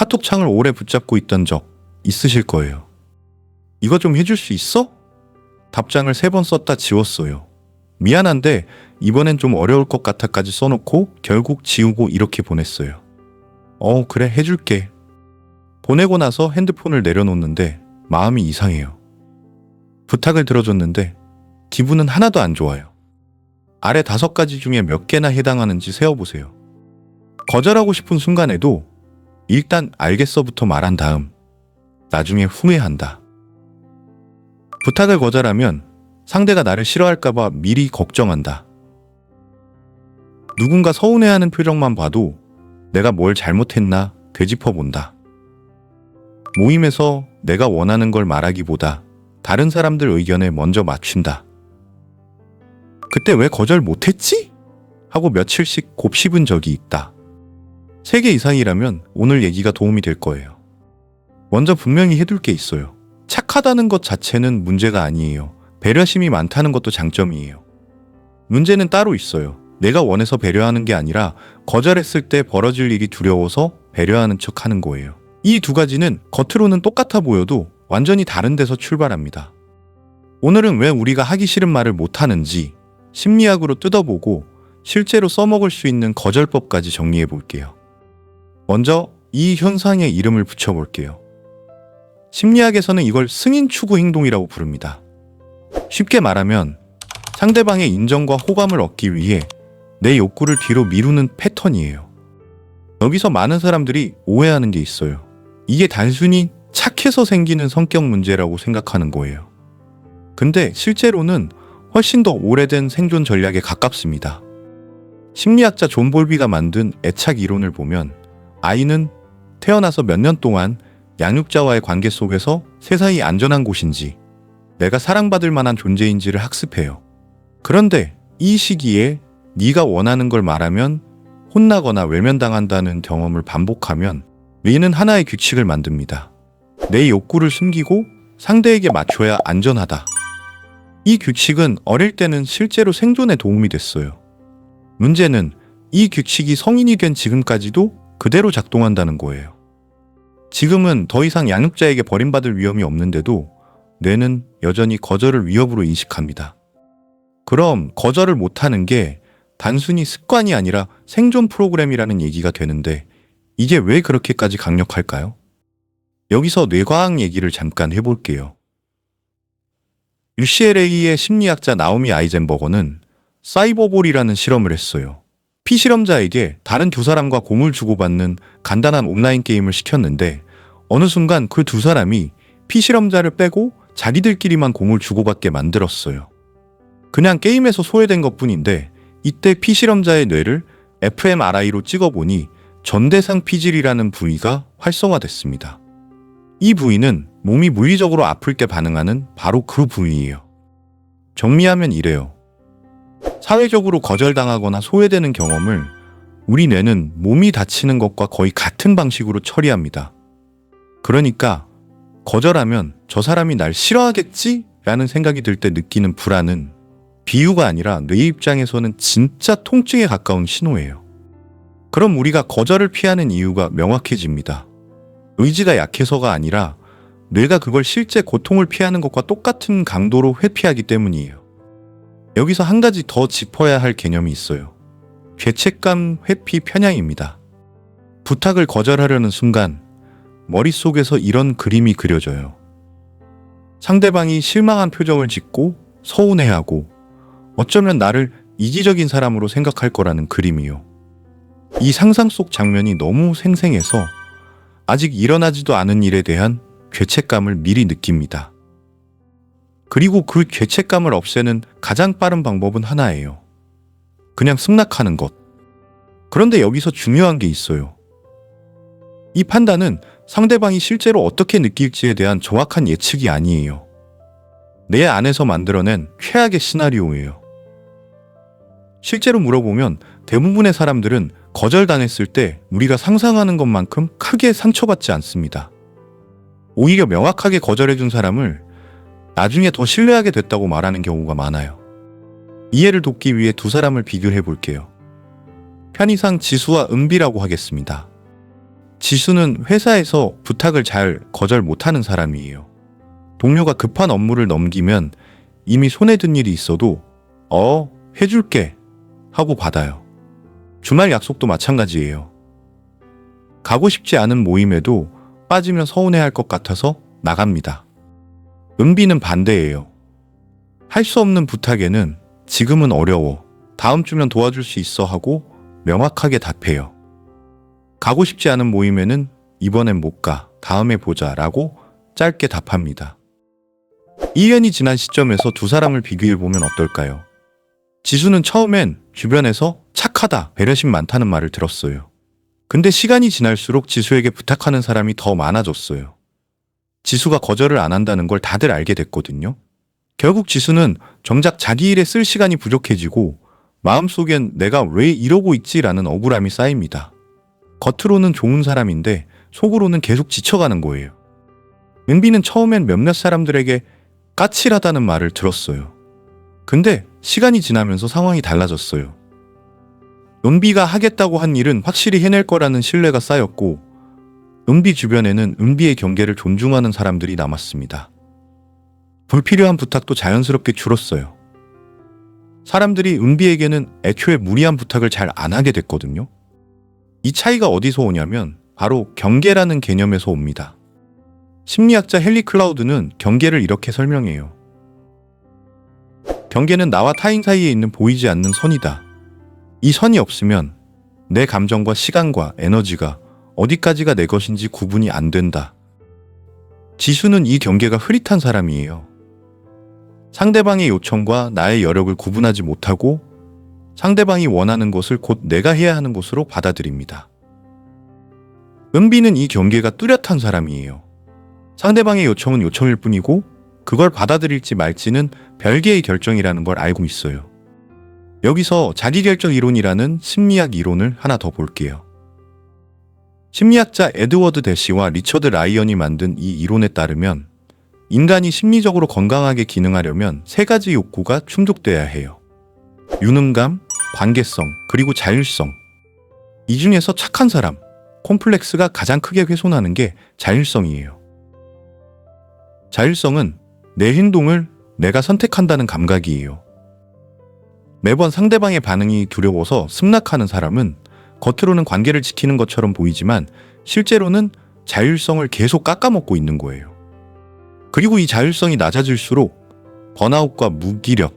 카톡창을 오래 붙잡고 있던 적 있으실 거예요. 이거 좀 해줄 수 있어? 답장을 3번 썼다 지웠어요. 미안한데 이번엔 좀 어려울 것 같아까지 써놓고 결국 지우고 이렇게 보냈어요. 그래 해줄게. 보내고 나서 핸드폰을 내려놓는데 마음이 이상해요. 부탁을 들어줬는데 기분은 하나도 안 좋아요. 아래 5가지 중에 몇 개나 해당하는지 세어보세요. 거절하고 싶은 순간에도 일단 알겠어부터 말한 다음 나중에 후회한다. 부탁을 거절하면 상대가 나를 싫어할까봐 미리 걱정한다. 누군가 서운해하는 표정만 봐도 내가 뭘 잘못했나 되짚어본다. 모임에서 내가 원하는 걸 말하기보다 다른 사람들 의견에 먼저 맞춘다. 그때 왜 거절 못했지? 하고 며칠씩 곱씹은 적이 있다. 3개 이상이라면 오늘 얘기가 도움이 될 거예요. 먼저 분명히 해둘 게 있어요. 착하다는 것 자체는 문제가 아니에요. 배려심이 많다는 것도 장점이에요. 문제는 따로 있어요. 내가 원해서 배려하는 게 아니라 거절했을 때 벌어질 일이 두려워서 배려하는 척 하는 거예요. 이 2가지는 겉으로는 똑같아 보여도 완전히 다른 데서 출발합니다. 오늘은 왜 우리가 하기 싫은 말을 못하는지 심리학으로 뜯어보고 실제로 써먹을 수 있는 거절법까지 정리해 볼게요. 먼저 이 현상에 이름을 붙여볼게요. 심리학에서는 이걸 승인 추구 행동이라고 부릅니다. 쉽게 말하면 상대방의 인정과 호감을 얻기 위해 내 욕구를 뒤로 미루는 패턴이에요. 여기서 많은 사람들이 오해하는 게 있어요. 이게 단순히 착해서 생기는 성격 문제라고 생각하는 거예요. 근데 실제로는 훨씬 더 오래된 생존 전략에 가깝습니다. 심리학자 존 볼비가 만든 애착 이론을 보면 아이는 태어나서 몇 년 동안 양육자와의 관계 속에서 세상이 안전한 곳인지 내가 사랑받을 만한 존재인지를 학습해요. 그런데 이 시기에 네가 원하는 걸 말하면 혼나거나 외면당한다는 경험을 반복하면 뇌는 하나의 규칙을 만듭니다. 내 욕구를 숨기고 상대에게 맞춰야 안전하다. 이 규칙은 어릴 때는 실제로 생존에 도움이 됐어요. 문제는 이 규칙이 성인이 된 지금까지도 그대로 작동한다는 거예요. 지금은 더 이상 양육자에게 버림받을 위험이 없는데도 뇌는 여전히 거절을 위협으로 인식합니다. 그럼 거절을 못하는 게 단순히 습관이 아니라 생존 프로그램이라는 얘기가 되는데 이게 왜 그렇게까지 강력할까요? 여기서 뇌과학 얘기를 잠깐 해볼게요. UCLA의 심리학자 나오미 아이젠버거는 사이버볼이라는 실험을 했어요. 피실험자에게 다른 2사람과 공을 주고받는 간단한 온라인 게임을 시켰는데 어느 순간 그 2사람이 피실험자를 빼고 자기들끼리만 공을 주고받게 만들었어요. 그냥 게임에서 소외된 것뿐인데 이때 피실험자의 뇌를 fMRI로 찍어보니 전대상 피질이라는 부위가 활성화됐습니다. 이 부위는 몸이 물리적으로 아플 때 반응하는 바로 그 부위예요. 정리하면 이래요. 사회적으로 거절당하거나 소외되는 경험을 우리 뇌는 몸이 다치는 것과 거의 같은 방식으로 처리합니다. 그러니까 거절하면 저 사람이 날 싫어하겠지? 라는 생각이 들 때 느끼는 불안은 비유가 아니라 뇌 입장에서는 진짜 통증에 가까운 신호예요. 그럼 우리가 거절을 피하는 이유가 명확해집니다. 의지가 약해서가 아니라 뇌가 그걸 실제 고통을 피하는 것과 똑같은 강도로 회피하기 때문이에요. 여기서 한 가지 더 짚어야 할 개념이 있어요. 죄책감 회피 편향입니다. 부탁을 거절하려는 순간 머릿속에서 이런 그림이 그려져요. 상대방이 실망한 표정을 짓고 서운해하고 어쩌면 나를 이기적인 사람으로 생각할 거라는 그림이요. 이 상상 속 장면이 너무 생생해서 아직 일어나지도 않은 일에 대한 죄책감을 미리 느낍니다. 그리고 그 죄책감을 없애는 가장 빠른 방법은 하나예요. 그냥 승낙하는 것. 그런데 여기서 중요한 게 있어요. 이 판단은 상대방이 실제로 어떻게 느낄지에 대한 정확한 예측이 아니에요. 내 안에서 만들어낸 최악의 시나리오예요. 실제로 물어보면 대부분의 사람들은 거절당했을 때 우리가 상상하는 것만큼 크게 상처받지 않습니다. 오히려 명확하게 거절해준 사람을 나중에 더 신뢰하게 됐다고 말하는 경우가 많아요. 이해를 돕기 위해 2사람을 비교해 볼게요. 편의상 지수와 은비라고 하겠습니다. 지수는 회사에서 부탁을 잘 거절 못하는 사람이에요. 동료가 급한 업무를 넘기면 이미 손에 든 일이 있어도 해줄게 하고 받아요. 주말 약속도 마찬가지예요. 가고 싶지 않은 모임에도 빠지면 서운해할 것 같아서 나갑니다. 은비는 반대예요. 할 수 없는 부탁에는 지금은 어려워. 다음 주면 도와줄 수 있어 하고 명확하게 답해요. 가고 싶지 않은 모임에는 이번엔 못 가. 다음에 보자 라고 짧게 답합니다. 2년이 지난 시점에서 두 사람을 비교해보면 어떨까요? 지수는 처음엔 주변에서 착하다, 배려심 많다는 말을 들었어요. 근데 시간이 지날수록 지수에게 부탁하는 사람이 더 많아졌어요. 지수가 거절을 안 한다는 걸 다들 알게 됐거든요. 결국 지수는 정작 자기 일에 쓸 시간이 부족해지고 마음속엔 내가 왜 이러고 있지라는 억울함이 쌓입니다. 겉으로는 좋은 사람인데 속으로는 계속 지쳐가는 거예요. 은비는 처음엔 몇몇 사람들에게 까칠하다는 말을 들었어요. 근데 시간이 지나면서 상황이 달라졌어요. 은비가 하겠다고 한 일은 확실히 해낼 거라는 신뢰가 쌓였고 은비 주변에는 은비의 경계를 존중하는 사람들이 남았습니다. 불필요한 부탁도 자연스럽게 줄었어요. 사람들이 은비에게는 애초에 무리한 부탁을 잘 안 하게 됐거든요. 이 차이가 어디서 오냐면 바로 경계라는 개념에서 옵니다. 심리학자 헨리 클라우드는 경계를 이렇게 설명해요. 경계는 나와 타인 사이에 있는 보이지 않는 선이다. 이 선이 없으면 내 감정과 시간과 에너지가 어디까지가 내 것인지 구분이 안 된다. 지수는 이 경계가 흐릿한 사람이에요. 상대방의 요청과 나의 여력을 구분하지 못하고 상대방이 원하는 것을 곧 내가 해야 하는 것으로 받아들입니다. 은비는 이 경계가 뚜렷한 사람이에요. 상대방의 요청은 요청일 뿐이고 그걸 받아들일지 말지는 별개의 결정이라는 걸 알고 있어요. 여기서 자기결정 이론이라는 심리학 이론을 하나 더 볼게요. 심리학자 에드워드 대시와 리처드 라이언이 만든 이 이론에 따르면 인간이 심리적으로 건강하게 기능하려면 세 가지 욕구가 충족돼야 해요. 유능감, 관계성, 그리고 자율성. 이 중에서 착한 사람, 콤플렉스가 가장 크게 훼손하는 게 자율성이에요. 자율성은 내 행동을 내가 선택한다는 감각이에요. 매번 상대방의 반응이 두려워서 승낙하는 사람은 겉으로는 관계를 지키는 것처럼 보이지만 실제로는 자율성을 계속 깎아먹고 있는 거예요. 그리고 이 자율성이 낮아질수록 번아웃과 무기력,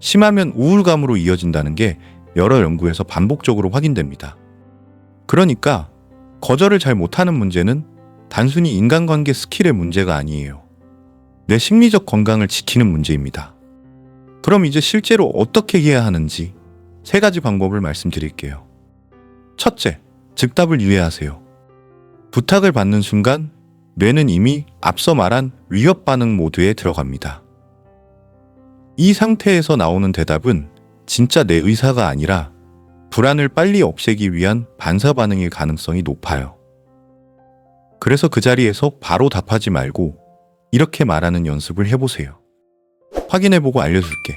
심하면 우울감으로 이어진다는 게 여러 연구에서 반복적으로 확인됩니다. 그러니까 거절을 잘 못하는 문제는 단순히 인간관계 스킬의 문제가 아니에요. 내 심리적 건강을 지키는 문제입니다. 그럼 이제 실제로 어떻게 해야 하는지 세 가지 방법을 말씀드릴게요. 첫째, 즉답을 유예하세요. 부탁을 받는 순간 뇌는 이미 앞서 말한 위협 반응 모드에 들어갑니다. 이 상태에서 나오는 대답은 진짜 내 의사가 아니라 불안을 빨리 없애기 위한 반사 반응일 가능성이 높아요. 그래서 그 자리에서 바로 답하지 말고 이렇게 말하는 연습을 해보세요. 확인해보고 알려줄게.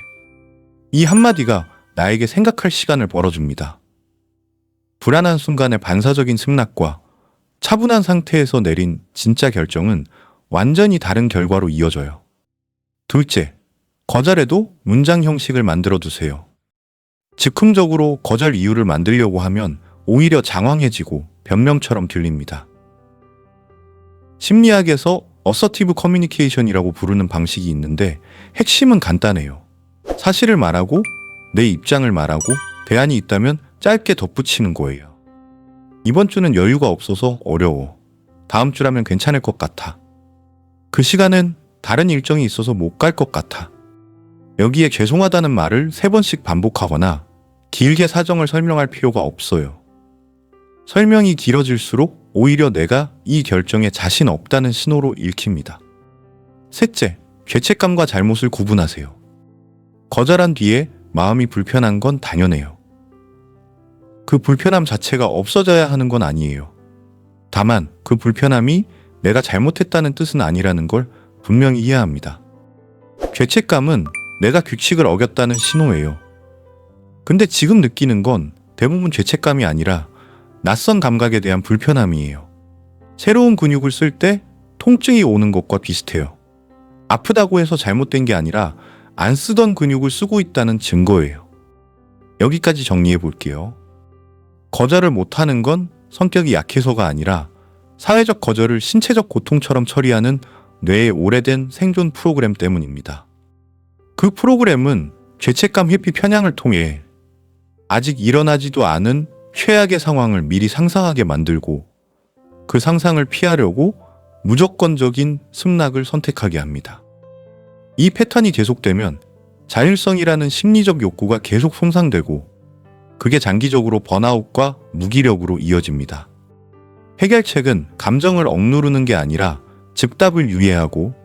이 한마디가 나에게 생각할 시간을 벌어줍니다. 불안한 순간의 반사적인 승낙과 차분한 상태에서 내린 진짜 결정은 완전히 다른 결과로 이어져요. 둘째, 거절에도 문장 형식을 만들어 두세요. 즉흥적으로 거절 이유를 만들려고 하면 오히려 장황해지고 변명처럼 들립니다. 심리학에서 어서티브 커뮤니케이션이라고 부르는 방식이 있는데 핵심은 간단해요. 사실을 말하고 내 입장을 말하고 대안이 있다면 짧게 덧붙이는 거예요. 이번 주는 여유가 없어서 어려워. 다음 주라면 괜찮을 것 같아. 그 시간엔 다른 일정이 있어서 못 갈 것 같아. 여기에 죄송하다는 말을 3번씩 반복하거나 길게 사정을 설명할 필요가 없어요. 설명이 길어질수록 오히려 내가 이 결정에 자신 없다는 신호로 읽힙니다. 셋째, 죄책감과 잘못을 구분하세요. 거절한 뒤에 마음이 불편한 건 당연해요. 그 불편함 자체가 없어져야 하는 건 아니에요. 다만 그 불편함이 내가 잘못했다는 뜻은 아니라는 걸 분명히 이해해야 합니다. 죄책감은 내가 규칙을 어겼다는 신호예요. 근데 지금 느끼는 건 대부분 죄책감이 아니라 낯선 감각에 대한 불편함이에요. 새로운 근육을 쓸 때 통증이 오는 것과 비슷해요. 아프다고 해서 잘못된 게 아니라 안 쓰던 근육을 쓰고 있다는 증거예요. 여기까지 정리해 볼게요. 거절을 못하는 건 성격이 약해서가 아니라 사회적 거절을 신체적 고통처럼 처리하는 뇌의 오래된 생존 프로그램 때문입니다. 그 프로그램은 죄책감 회피 편향을 통해 아직 일어나지도 않은 최악의 상황을 미리 상상하게 만들고 그 상상을 피하려고 무조건적인 승낙을 선택하게 합니다. 이 패턴이 계속되면 자율성이라는 심리적 욕구가 계속 손상되고 그게 장기적으로 번아웃과 무기력으로 이어집니다. 해결책은 감정을 억누르는 게 아니라 즉답을 유예하고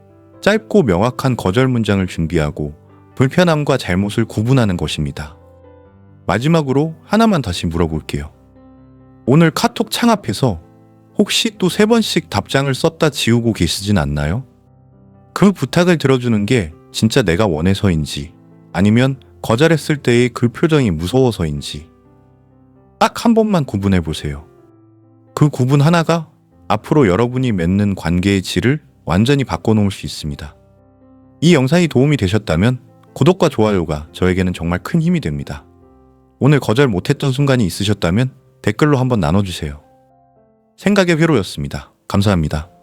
짧고 명확한 거절 문장을 준비하고 불편함과 잘못을 구분하는 것입니다. 마지막으로 하나만 다시 물어볼게요. 오늘 카톡 창 앞에서 혹시 또 3번씩 답장을 썼다 지우고 계시진 않나요? 그 부탁을 들어주는 게 진짜 내가 원해서인지 아니면 거절했을 때의 그 표정이 무서워서인지 딱 한 번만 구분해 보세요. 그 구분 하나가 앞으로 여러분이 맺는 관계의 질을 완전히 바꿔놓을 수 있습니다. 이 영상이 도움이 되셨다면 구독과 좋아요가 저에게는 정말 큰 힘이 됩니다. 오늘 거절 못했던 순간이 있으셨다면 댓글로 한번 나눠주세요. 생각의 회로였습니다. 감사합니다.